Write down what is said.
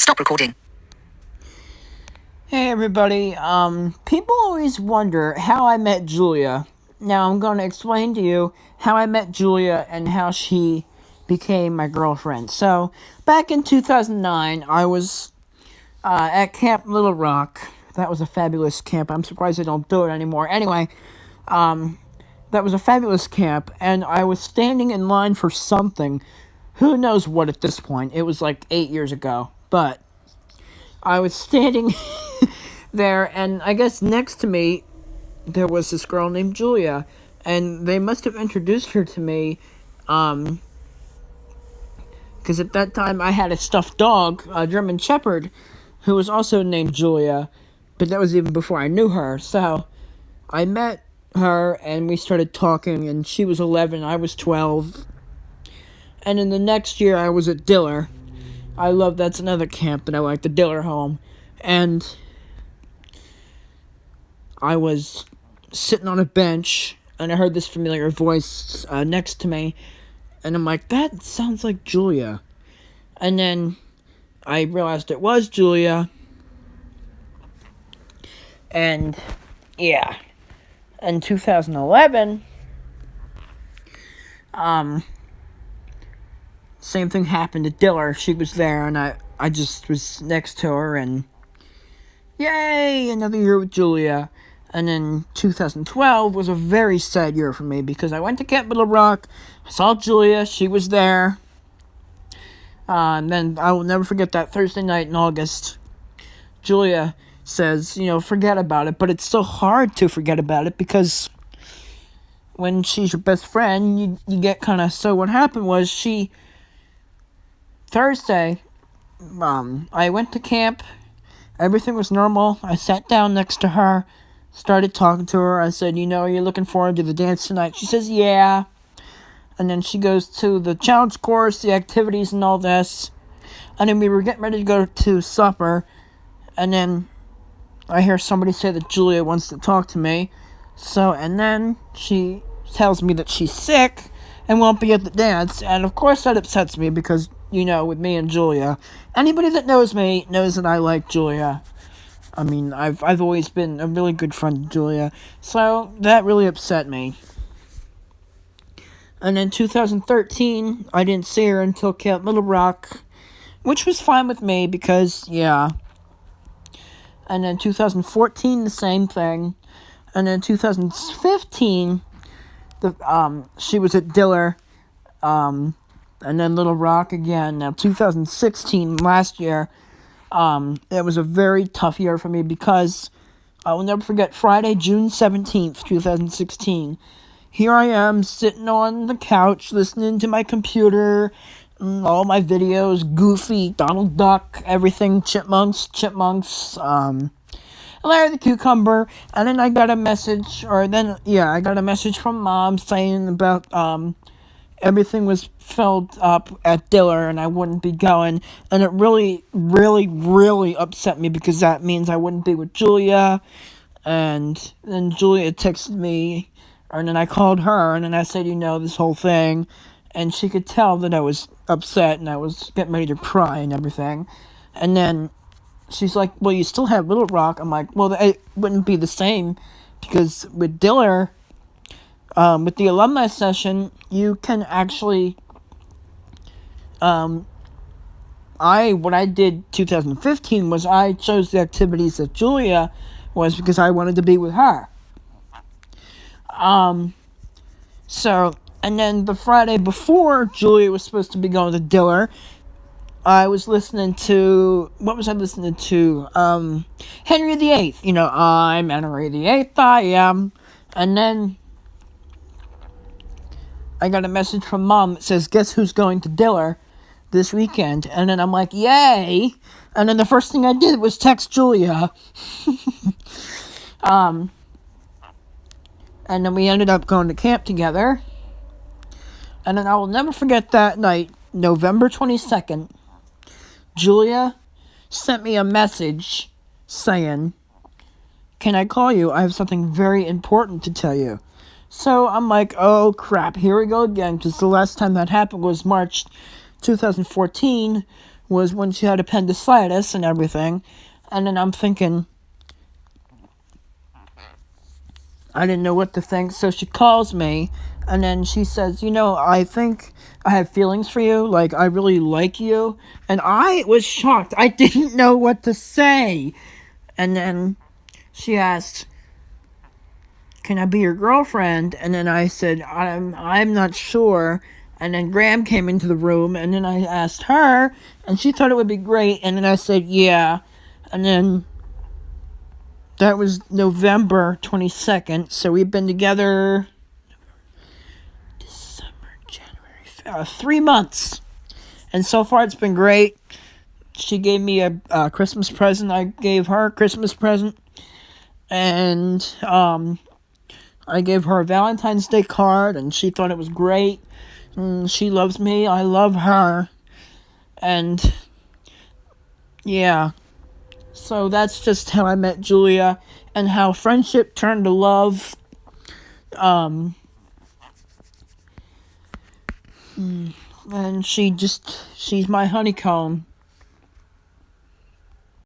Stop recording. Hey everybody, people always wonder how I met Julia. Now I'm going to explain to you how I met Julia and how she became my girlfriend. So, back in 2009, I was at Camp Little Rock. That was a fabulous camp. I'm surprised they don't do it anymore. Anyway, that was a fabulous camp, and I was standing in line for something. Who knows what at this point? It was like 8 years ago. But I was standing there, and I guess next to me, there was this girl named Julia, and they must have introduced her to me, because at that time I had a stuffed dog, a German Shepherd, who was also named Julia, but that was even before I knew her. So I met her, and we started talking, and she was 11, I was 12, and in the next year I was at Diller. That's another camp that I like, the Diller home, and I was sitting on a bench, and I heard this familiar voice next to me, and I'm like, that sounds like Julia. And then I realized it was Julia, and yeah, in 2011, same thing happened at Diller. She was there, and I just was next to her, and yay, another year with Julia. And then 2012 was a very sad year for me, because I went to Camp Little Rock, I saw Julia, she was there, and then I will never forget that Thursday night in August. Julia says, forget about it, but it's so hard to forget about it, because when she's your best friend, you get kind of, so what happened was Thursday, I went to camp, everything was normal, I sat down next to her, started talking to her. I said, are you looking forward to the dance tonight? She says, yeah. And then she goes to the challenge course, the activities and all this. And then we were getting ready to go to supper. And then I hear somebody say that Julia wants to talk to me. And then she tells me that she's sick and won't be at the dance. And of course that upsets me, because, with me and Julia, anybody that knows me knows that I like Julia. I mean, I've always been a really good friend to Julia, so that really upset me. And in 2013, I didn't see her until Camp Little Rock, which was fine with me, because, yeah. And then 2014, the same thing. And then 2015, she was at Diller, and then Little Rock again. Now, 2016, last year, it was a very tough year for me, because I will never forget Friday, June 17th, 2016. Here I am, sitting on the couch, listening to my computer, all my videos, Goofy, Donald Duck, everything, Chipmunks, Larry the Cucumber, and then I got a message from Mom saying about, everything was filled up at Diller, and I wouldn't be going, and it really, really, really upset me, because that means I wouldn't be with Julia. And then Julia texted me, and then I called her, and then I said, this whole thing, and she could tell that I was upset, and I was getting ready to cry and everything. And then she's like, well, you still have Little Rock. I'm like, well, it wouldn't be the same, because with Diller, with the alumni session, you can actually, what I did 2015 was I chose the activities that Julia was, because I wanted to be with her. And then the Friday before Julia was supposed to be going to Diller, I was listening to, Henry VIII, I'm Henry VIII, I am, and then I got a message from Mom that says, guess who's going to Diller this weekend? And then I'm like, yay! And then the first thing I did was text Julia. And then we ended up going to camp together. And then I will never forget that night, November 22nd, Julia sent me a message saying, can I call you? I have something very important to tell you. So I'm like, oh crap, here we go again, because the last time that happened was March 2014, was when she had appendicitis and everything. And then I'm thinking, I didn't know what to think. So she calls me, and then she says, I think I have feelings for you. Like, I really like you. And I was shocked. I didn't know what to say. And then she asked, can I be your girlfriend? And then I said, I'm not sure. And then Graham came into the room, and then I asked her, and she thought it would be great. And then I said, yeah. And then that was November 22nd. So we've been together December, January, 3 months. And so far it's been great. She gave me a Christmas present. I gave her a Christmas present. And I gave her a Valentine's Day card, and she thought it was great. She loves me. I love her. And yeah. So that's just how I met Julia, and how friendship turned to love. And she's my honeycomb.